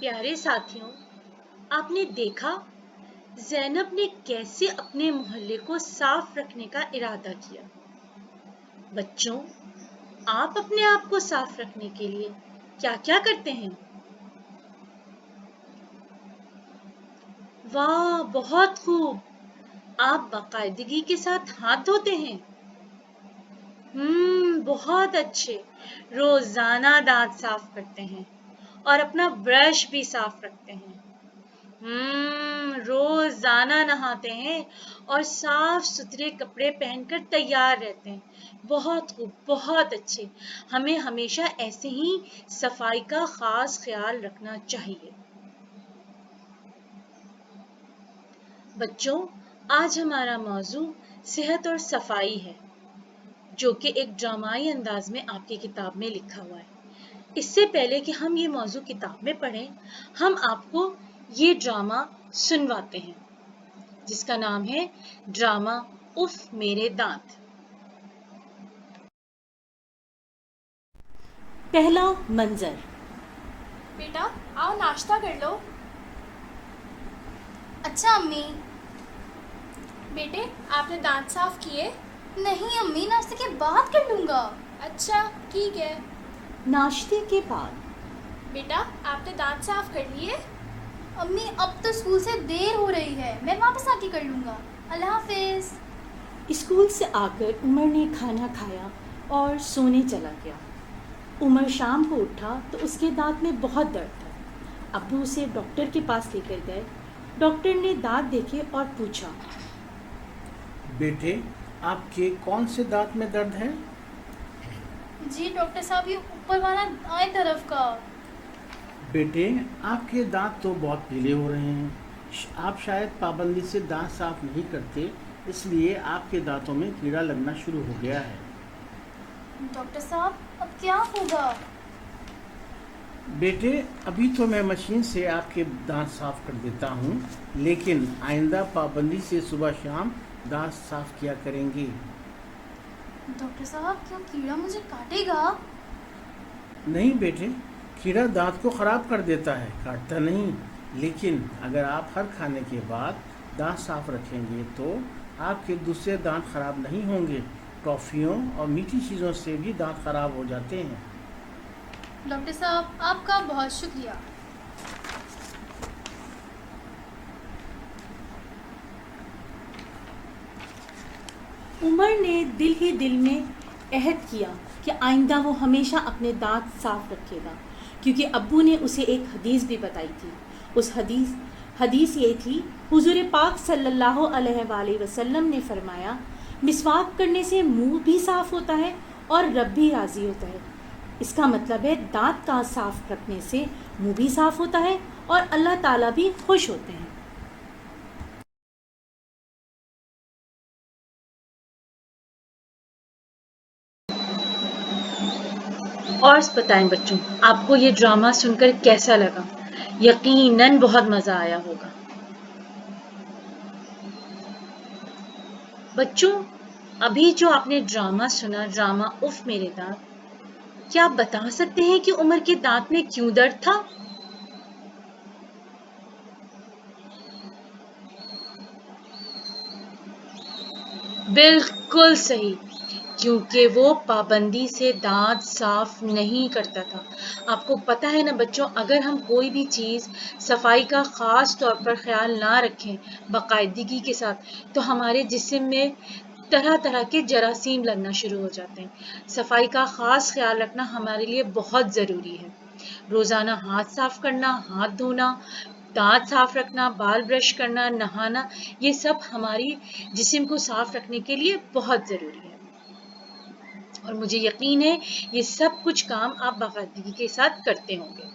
پیارے ساتھیوں، آپ نے دیکھا زینب نے کیسے اپنے محلے کو صاف رکھنے کا ارادہ کیا۔ بچوں، آپ اپنے آپ کو صاف رکھنے کے لیے کیا کیا کرتے ہیں؟ واہ، بہت خوب! آپ باقاعدگی کے ساتھ ہاتھ دھوتے ہیں۔ بہت اچھے۔ روزانہ دانت صاف کرتے ہیں اور اپنا برش بھی صاف رکھتے ہیں۔ روزانہ نہاتے ہیں اور صاف ستھرے کپڑے پہن کر تیار رہتے ہیں۔ بہت خوب، بہت اچھے۔ ہمیں ہمیشہ ایسے ہی صفائی کا خاص خیال رکھنا چاہیے۔ بچوں، آج ہمارا موضوع صحت اور صفائی ہے، جو کہ ایک ڈرامائی انداز میں آپ کی کتاب میں لکھا ہوا ہے۔ اس سے پہلے کہ ہم یہ موضوع کتاب میں پڑھیں، ہم آپ کو یہ ڈرامہ سنواتے ہیں، جس کا نام ہے ڈرامہ اف میرے دانت۔ پہلا منظر۔ بیٹا آؤ ناشتہ کر لو۔ اچھا امی۔ بیٹے آپ نے دانت صاف کیے؟ نہیں امی، ناشتے کے بعد کر لوں گا۔ اچھا ٹھیک ہے۔ ناشتے کے بعد۔ بیٹا آپ نے دانت صاف کر لیے؟ امی اب تو اسکول سے دیر ہو رہی ہے، میں واپس آ کے کر لوں گا۔ اللہ حافظ۔ اسکول سے آ کر عمر نے کھانا کھایا اور سونے چلا گیا۔ عمر شام کو اٹھا تو اس کے دانت میں بہت درد تھا۔ ابو اسے ڈاکٹر کے پاس لے کر گئے۔ ڈاکٹر نے دانت دیکھے اور پوچھا، بیٹے آپ کے کون سے دانت میں درد ہے؟ جی ڈاکٹر صاحب، یہ اوپر والا دائیں طرف کا۔ بیٹے آپ کے دانت تو بہت پیلے ہو رہے ہیں، آپ شاید پابندی سے دانت صاف نہیں کرتے، اس لیے آپ کے دانتوں میں کیڑا لگنا شروع ہو گیا ہے۔ ڈاکٹر صاحب اب کیا ہوگا؟ بیٹے ابھی تو میں مشین سے آپ کے دانت صاف کر دیتا ہوں، لیکن آئندہ پابندی سے صبح شام دانت صاف کیا کریں گے۔ ڈاکٹر صاحب کیا کیڑا مجھے کاٹے گا؟ نہیں بیٹے، کیڑا دانت کو خراب کر دیتا ہے، کاٹتا نہیں، لیکن اگر آپ ہر کھانے کے بعد دانت صاف رکھیں گے تو آپ کے دوسرے دانت خراب نہیں ہوں گے۔ ٹافیوں اور میٹھی چیزوں سے بھی دانت خراب ہو جاتے ہیں۔ ڈاکٹر صاحب آپ کا بہت شکریہ۔ عمر نے دل ہی دل میں عہد کیا کہ آئندہ وہ ہمیشہ اپنے دانت صاف رکھے گا، کیونکہ ابو نے اسے ایک حدیث بھی بتائی تھی۔ اس حدیث یہ تھی، حضور پاک صلی اللہ علیہ وآلہ وسلم نے فرمایا، مسواک کرنے سے منہ بھی صاف ہوتا ہے اور رب بھی راضی ہوتا ہے۔ اس کا مطلب ہے دانت کا صاف رکھنے سے منہ بھی صاف ہوتا ہے اور اللہ تعالیٰ بھی خوش ہوتے ہیں۔ اور بتائیں بچوں، آپ کو یہ ڈرامہ سن کر کیسا لگا؟ یقیناً بہت مزہ آیا ہوگا۔ بچوں، ابھی جو آپ نے ڈرامہ سنا، ڈرامہ اف میرے دانت، کیا آپ بتا سکتے ہیں کہ عمر کے دانت میں کیوں درد تھا؟ بالکل صحیح، کیونکہ وہ پابندی سے دانت صاف نہیں کرتا تھا۔ آپ کو پتہ ہے نا بچوں، اگر ہم کوئی بھی چیز صفائی کا خاص طور پر خیال نہ رکھیں باقاعدگی کے ساتھ، تو ہمارے جسم میں طرح طرح کے جراثیم لگنا شروع ہو جاتے ہیں۔ صفائی کا خاص خیال رکھنا ہمارے لیے بہت ضروری ہے۔ روزانہ ہاتھ صاف کرنا، ہاتھ دھونا، دانت صاف رکھنا، بال برش کرنا، نہانا، یہ سب ہماری جسم کو صاف رکھنے کے لیے بہت ضروری ہے۔ اور مجھے یقین ہے یہ سب کچھ کام آپ باقاعدگی کے ساتھ کرتے ہوں گے۔